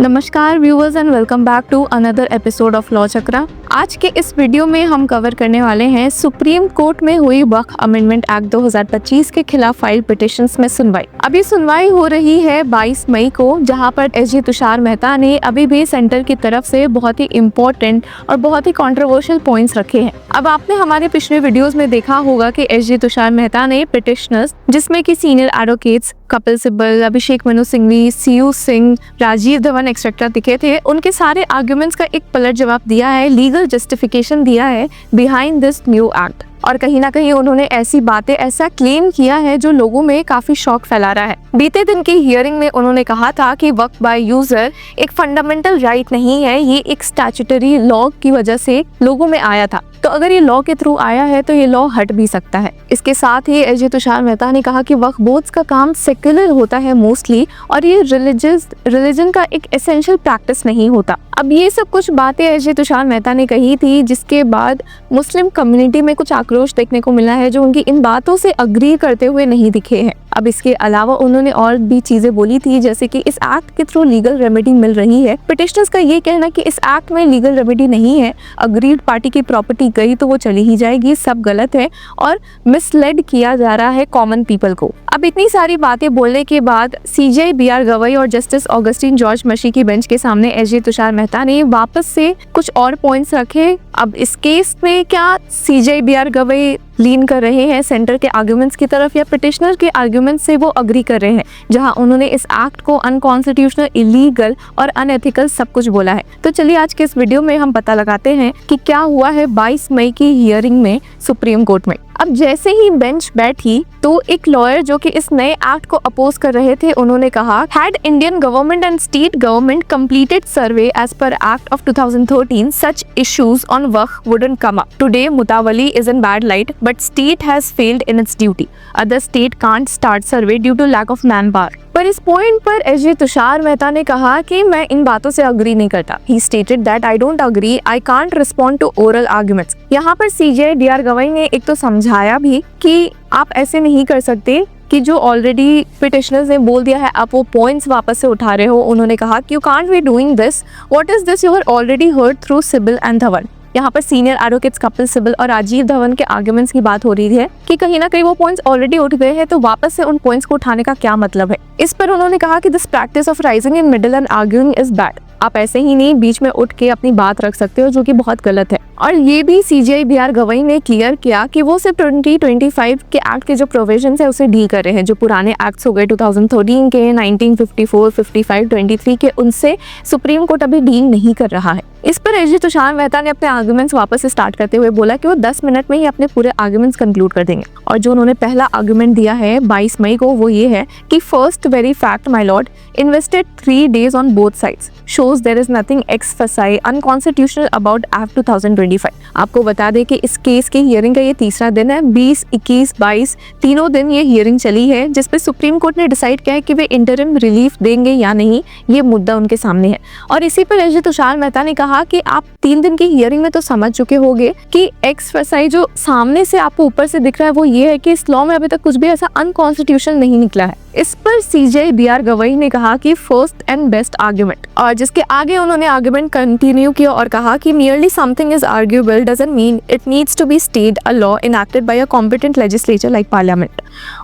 नमस्कार viewers and welcome back to another episode of law Chakra. आज के इस वीडियो में हम कवर करने वाले हैं सुप्रीम कोर्ट में हुई वक्फ अमेंडमेंट एक्ट 2025 के खिलाफ फाइल पिटिशंस में सुनवाई। अभी सुनवाई हो रही है 22 मई को, जहां पर एसजी तुषार मेहता ने अभी भी सेंटर की तरफ से बहुत ही इम्पोर्टेंट और बहुत ही कंट्रोवर्शियल पॉइंट्स रखे हैं। अब आपने हमारे पिछले वीडियोस में देखा होगा कि एसजी तुषार मेहता ने पिटिशनर्स, जिसमें कि senior advocates Kapil Sibal, Abhishek Manu Singhvi, CU Singh, Rajiv Dhawan etcetera दिखे थे, उनके सारे आर्ग्यूमेंट्स का एक पलट जवाब दिया है, लीगल जस्टिफिकेशन दिया है बिहाइंड दिस न्यू एक्ट। और कहीं ना कहीं उन्होंने ऐसी बातें, ऐसा क्लेम किया है जो लोगों में काफी शॉक फैला रहा है। बीते दिन की हियरिंग में उन्होंने कहा था कि वक्फ बाय यूजर एक फंडामेंटल राइट नहीं है, ये एक स्टैट्यूटरी लॉ की वजह से लोगों में आया था। तो अगर ये लॉ के थ्रू आया है तो ये लॉ हट भी सकता है। इसके साथ ही एसजी तुषार मेहता ने कहा कि वक्फ बोर्ड्स का काम सेक्युलर होता है मोस्टली, और ये रिलीजन का एक एसेंशियल प्रैक्टिस नहीं होता। अब ये सब कुछ बातें एसजी तुषार मेहता ने कही थी, जिसके बाद मुस्लिम कम्युनिटी में कुछ आक्रोश देखने को मिला है, जो उनकी इन बातों से अग्री करते हुए नहीं दिखे हैं। अब इसके अलावा उन्होंने और भी चीजें बोली थी, जैसे कि इस एक्ट के थ्रू लीगल रेमेडी मिल रही है। पिटिशनर्स का ये कहना कि इस एक्ट में लीगल रेमेडी नहीं है, अग्रीड पार्टी की प्रॉपर्टी गई तो वो चली ही जाएगी, सब गलत है और मिसलेड किया जा रहा है कॉमन पीपल को। अब इतनी सारी बातें बोलने के बाद सीजे बीआर गवई और जस्टिस ऑगस्टिन जॉर्ज मशी की बेंच के सामने एसजी तुषार मेहता ने वापस से कुछ और पॉइंट्स रखे। अब इस केस में क्या सीजे बीआर गवई लीन कर रहे हैं सेंटर के आर्ग्यूमेंट्स की तरफ, या पिटिशनर के आर्ग्यूमेंट्स से वो अग्री कर रहे हैं, जहां उन्होंने इस एक्ट को अनकॉन्स्टिट्यूशनल, इलीगल और अनएथिकल सब कुछ बोला है। तो चलिए आज के इस वीडियो में हम पता लगाते हैं कि क्या हुआ है 22 मई की हियरिंग में सुप्रीम कोर्ट में। अब जैसे ही बेंच बैठी तो एक लॉयर जो कि इस नए एक्ट को अपोज कर रहे थे, उन्होंने कहा, had Indian government and state government completed survey as per act of 2013 such issues on waqf wouldn't come up. Today mutawalli is in bad light but state has failed in its duty. Other state can't start survey due to lack of manpower. पर इस point पर SG Tushar Mehta ने कहा कि मैं इन बातों से agree नहीं करता। He stated that I don't agree. I can't respond to oral arguments. यहाँ पर सीजे डीआर गवई ने एक तो समझाया भी कि आप ऐसे नहीं कर सकते कि जो ऑलरेडी पिटिशनर्स ने बोल दिया है आप वो पॉइंट्स वापस से उठा रहे हो। उन्होंने कहा कि you can't be doing this. What is this you are already heard through Sibal and Dhawan. यहाँ पर सीनियर एडवोकेट्स कपिल सिब्बल और राजीव धवन के आर्ग्यूमेंट्स की बात हो रही है कि कहीं ना कहीं वो पॉइंट्स ऑलरेडी उठ गए हैं, तो वापस से उन पॉइंट्स को उठाने का क्या मतलब है। इस पर उन्होंने कहा कि this practice of rising in middle and arguing is bad. आप ऐसे ही नहीं बीच में उठ के अपनी बात रख सकते हो, जो कि बहुत गलत है। और ये भी सीजे बीआर गवई ने क्लियर किया कि वो सिर्फ 2025 के एक्ट के जो प्रोविजंस है उसे डील कर रहे हैं। जो पुराने एक्ट्स हो गए 2013 के, 1954, 55, 23 के, उनसे सुप्रीम कोर्ट अभी डील नहीं कर रहा है। इस पर एसजी तुषार मेहता ने अपने आर्ग्यूमेंट्स वापस से स्टार्ट करते हुए बोला कि वो 10 मिनट में ही अपने पूरे आर्ग्यूमेंट्स कंक्लूड कर देंगे। और जो उन्होंने पहला आर्ग्यूमेंट दिया है 22 मई को, वो ये है कि first very fact my lord, invested 3 days on both sides shows there is nothing ex facie unconstitutional about act 2025। आपको बता दें कि इस केस के हियरिंग का ये तीसरा दिन है। 20, 21, 22 तीनों दिन ये हियरिंग चली है, जिसपे सुप्रीम कोर्ट ने डिसाइड किया है कि वे इंटरिम रिलीफ देंगे या नहीं, ये मुद्दा उनके सामने है। और इसी पर एसजी तुषार मेहता ने कहा कि आप 3 दिन की हियरिंग में तो समझ चुके होंगे कि एक्स फसाई जो सामने से आपको ऊपर से दिख रहा है वो ये है कि इस लॉ में अभी तक कुछ भी ऐसा अनकॉन्स्टिट्यूशनल नहीं निकला है। इस पर सीजे बीआर गवई ने कहा कि फर्स्ट एंड बेस्ट आर्ग्यूमेंट, और जिसके आगे उन्होंने आर्ग्यूमेंट कंटिन्यू किया और कहा कि merely something is arguable doesn't mean it needs to be stayed a law enacted by a competent legislature like parliament।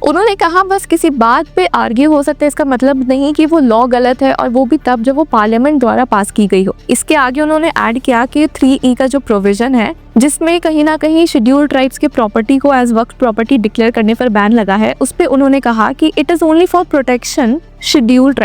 उन्होंने कहा बस किसी बात पे आर्ग्यू हो सकता है, इसका मतलब नहीं कि वो लॉ गलत है, और वो भी तब जब वो पार्लियामेंट द्वारा पास की गई हो। इसके आगे उन्होंने ऐड किया कि 3E का जो प्रोविजन है, जिसमें कहीं ना कहीं शेड्यूल्ड ट्राइब्स की प्रॉपर्टी को एज वक्फ प्रॉपर्टी डिक्लेयर करने पर बैन लगा है, उस पे उन्होंने कहा कि it is only for protection scheduled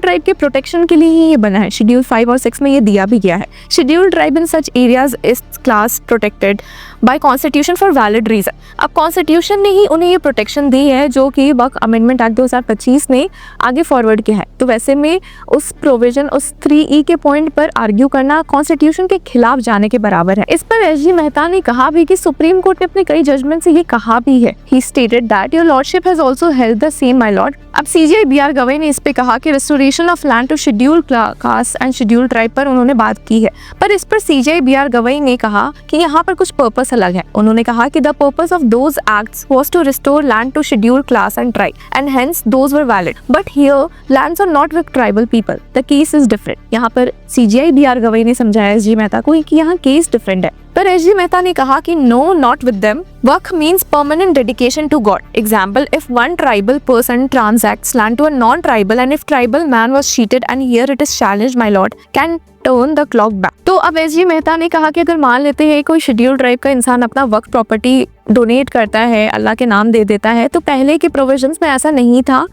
tribe के प्रोटेक्शन के लिए ही ये बना है। शेड्यूल 5 और 6 में ये दिया भी गया है। Scheduled tribe in such areas is class protected by constitution for valid reason. अब कॉन्स्टिट्यूशन ने ही उन्हें ये प्रोटेक्शन दी है, जो कि वक्फ अमेंडमेंट एक्ट 2025 ने आगे फॉरवर्ड किया है। तो वैसे में उस प्रोविजन, उस 3E के पॉइंट पर आर्ग्यू करना कॉन्स्टिट्यूशन के खिलाफ जाने के बराबर है। इस पर एसजी मेहता ने कहा भी कि सुप्रीम कोर्ट ने अपने कई जजमेंट से ये कहा भी है। He stated that your lordship has also held the same my lord. अब सीजे बीआर गवई ने इस पे कहा कि restoration of land to schedule caste and schedule tribe पर उन्होंने बात की है, पर इस पर CJI BR गवई ने कहा कि यहाँ पर कुछ पर्पस अलग है। उन्होंने कहा कि the purpose of those acts was to restore land to schedule class and tribe and hence those were valid, but here lands are not with tribal people, the case is different. यहाँ पर CJI BR Gavai ने समझाया SG Mehta को कि यहाँ case different है, पर SG Mehta ने कहा कि no, not with them. Waqf means permanent dedication to God. Example, if one tribal person transacts land to a non tribal and if tribal man was cheated and here it is challenged, my lord can turn the clock back. तो अब SG Mehta ने कहा कि अगर मान लेते हैं कोई शेड्यूल ट्राइब का इंसान अपना वक्फ प्रॉपर्टी डोनेट करता है, अल्लाह के नाम दे देता है, तो पहले के प्रोविजंस में ऐसा नहीं था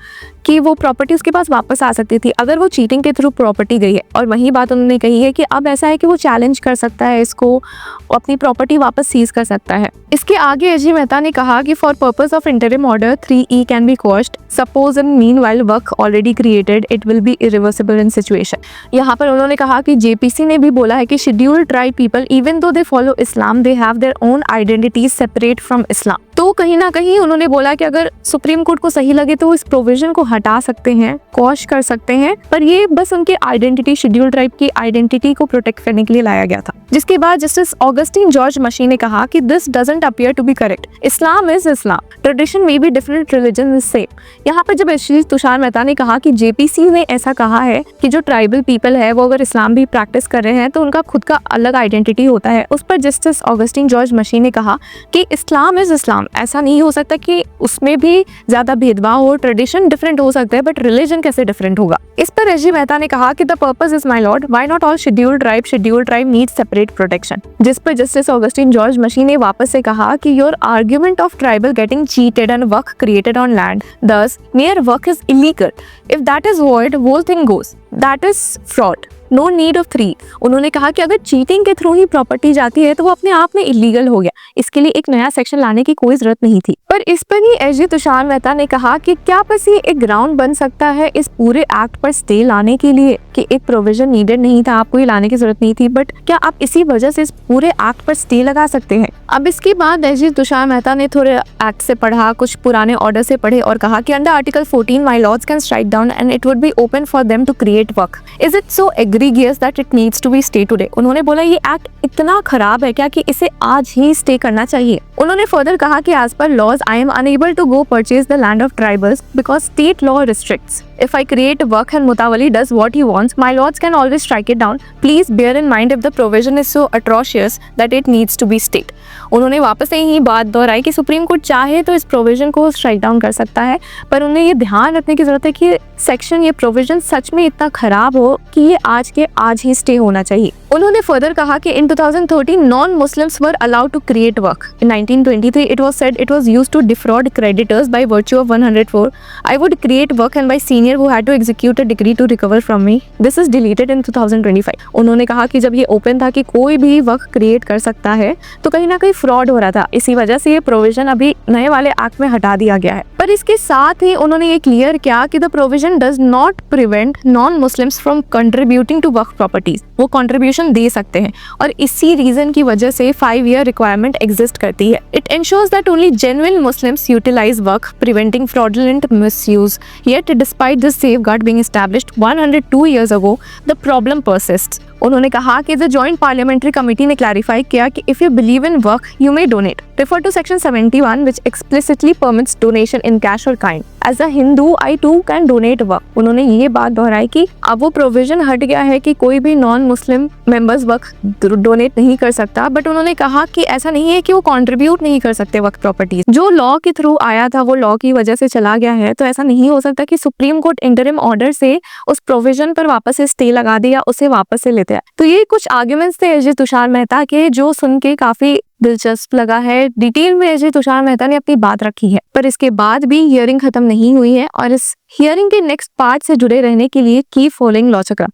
कि वो प्रॉपर्टी उसके पास वापस आ सकती थी अगर वो चीटिंग के थ्रू प्रॉपर्टी गई है। और वही बात उन्होंने कही है कि अब ऐसा है कि वो चैलेंज कर सकता है इसको, अपनी प्रॉपर्टी वापस सीज कर सकता है। इसके आगे SG मेहता ने कहा कि for purpose of interim order 3E can be quashed, suppose in meanwhile work already created it will be irreversible in situation. यहाँ पर उन्होंने कहा कि JPC ने भी बोला है कि scheduled tribe people even though they follow Islam they have their own identities separate from Islam. तो कहीं ना कहीं उन्होंने बोला कि अगर सुप्रीम कोर्ट को सही लगे तो इस प्रोविजन को हटा सकते हैं, क्वॉश कर सकते हैं, पर ये बस उनकी आइडेंटिटी, शेड्यूल ट्राइब की आइडेंटिटी को प्रोटेक्ट करने के लिए लाया गया था। जिसके बाद जस्टिस ऑगस्टिन जॉर्ज मशी ने कहा कि this doesn't appear to be correct, Islam is Islam, tradition may be different, religion is same. यहाँ पर जब श्री तुषार मेहता ने कहा कि JPC ने ऐसा कहा है कि जो ट्राइबल पीपल है वो अगर इस्लाम भी प्रैक्टिस कर रहे हैं तो उनका खुद का अलग आइडेंटिटी होता है, उस पर जस्टिस ऑगस्टिन जॉर्ज मशी ने कहा कि इस्लाम इज इस्लाम, ऐसा नहीं हो सकता कि उसमें भी ज्यादा भेदभाव हो, ट्रेडिशन डिफरेंट हो सकता है बट रिलीजन कैसे डिफरेंट होगा। इस पर SG मेहता ने कहा कि the purpose is my Lord, why not all scheduled tribe needs separate protection. जिस पर जस्टिस ऑगस्टिन जॉर्ज मशी ने वापस से कहा कि your argument of tribal getting cheated and work created on land, thus mere work is illegal. If that is void, whole thing goes. That is fraud. No need of 3। उन्होंने कहा कि अगर चीटिंग के थ्रू ही property जाती है तो वो अपने आप में इलीगल हो गया, इसके लिए एक नया सेक्शन लाने की कोई जरूरत नहीं थी। पर इस पर ही SG तुषार मेहता ने कहा कि क्या बस ये एक ग्राउंड बन सकता है इस पूरे एक्ट पर स्टे लाने के लिए कि एक प्रोविजन नीडेड नहीं था, आपको ये लाने की जरूरत नहीं थी, बट क्या आप इसी वजह से इस पूरे एक्ट पर स्टे लगा सकते हैं। अब इसके बाद SG तुषार मेहता ने थोड़े एक्ट से पढ़ा, कुछ पुराने ऑर्डर से पढ़े और कहा कि under article 14 my lords can strike down and it would be open for them to create वर्क। Is it so egregious that it needs to be stay today. उन्होंने बोला ये एक्ट इतना खराब है क्या कि इसे आज ही स्टे करना चाहिए। उन्होंने फर्दर कहा कि as per laws I am unable to go purchase the land of tribals because state law restricts. If I create work and Mutawalli does what he wants, my lords can always strike it down. Please bear in mind if the provision is so atrocious that it needs to be stayed. उन्होंने वापस से यही बात दोहराई कि supreme court चाहे तो इस प्रोविजन को स्ट्राइक डाउन कर सकता है, पर उन्हें ये ध्यान रखने की जरूरत है कि सेक्शन, ये प्रोविजन सच में इतना खराब हो कि ये आज के आज ही स्टे होना चाहिए। उन्होंने फर्दर कहा कि in 2013 non Muslims were allowed to create वर्क। In 1923 it was said it was used to defraud creditors by virtue of 104. I would create work and by senior who had to execute a decree to recover from me. This is deleted in 2025. उन्होंने कहा कि जब ये open था कि कोई भी work create कर सकता है तो कहीं ना कहीं फ्रॉड हो रहा था, इसी वजह से ये प्रोविजन अभी नए वाले एक्ट में हटा दिया गया है। पर इसके साथ ही उन्होंने ये क्लियर किया कि the provision does not prevent non Muslims from contributing to वर्क प्रॉपर्टीज। वो कंट्रीब्यूशन दे सकते हैं और इसी रीजन की वजह से 5 ईयर रिक्वायरमेंट एग्जिस्ट करती है। It ensures that only genuine Muslims utilize work, preventing fraudulent misuse. Yet, despite this safeguard being established 102 years ago, the problem persists. उन्होंने कहा कि द जॉइंट पार्लियामेंट्री कमेटी ने क्लैरिफाई किया कि इफ यू बिलीव इन वर्क you may donate. Refer to section 71 which explicitly permits donation in cash or kind. As a Hindu, I too can donate work. उन्होंने ये बात दोहराई कि अब वो प्रोविजन हट गया है कि कोई भी non Muslim members work donate नहीं कर सकता, बट उन्होंने कहा कि ऐसा नहीं है कि वो कंट्रीब्यूट नहीं कर सकते वर्क प्रॉपर्टीज। जो लॉ के थ्रू आया था वो लॉ की वजह से चला गया है, तो ऐसा नहीं हो सकता कि सुप्रीम कोर्ट इंटरिम ऑर्डर से उस प्रोविजन पर वापस से स्टे लगा दे या उसे वापस से लेते हैं। तो ये कुछ आर्ग्यूमेंट्स थे एसजे तुषार मेहता के, जो सुन के काफी दिलचस्प लगा है। डिटेल में एसजे तुषार मेहता ने अपनी बात रखी है, पर इसके बाद भी हियरिंग खत्म नहीं हुई है और इस हियरिंग के नेक्स्ट पार्ट से जुड़े रहने के लिए कीप फॉलोइंग लॉ चक्रा।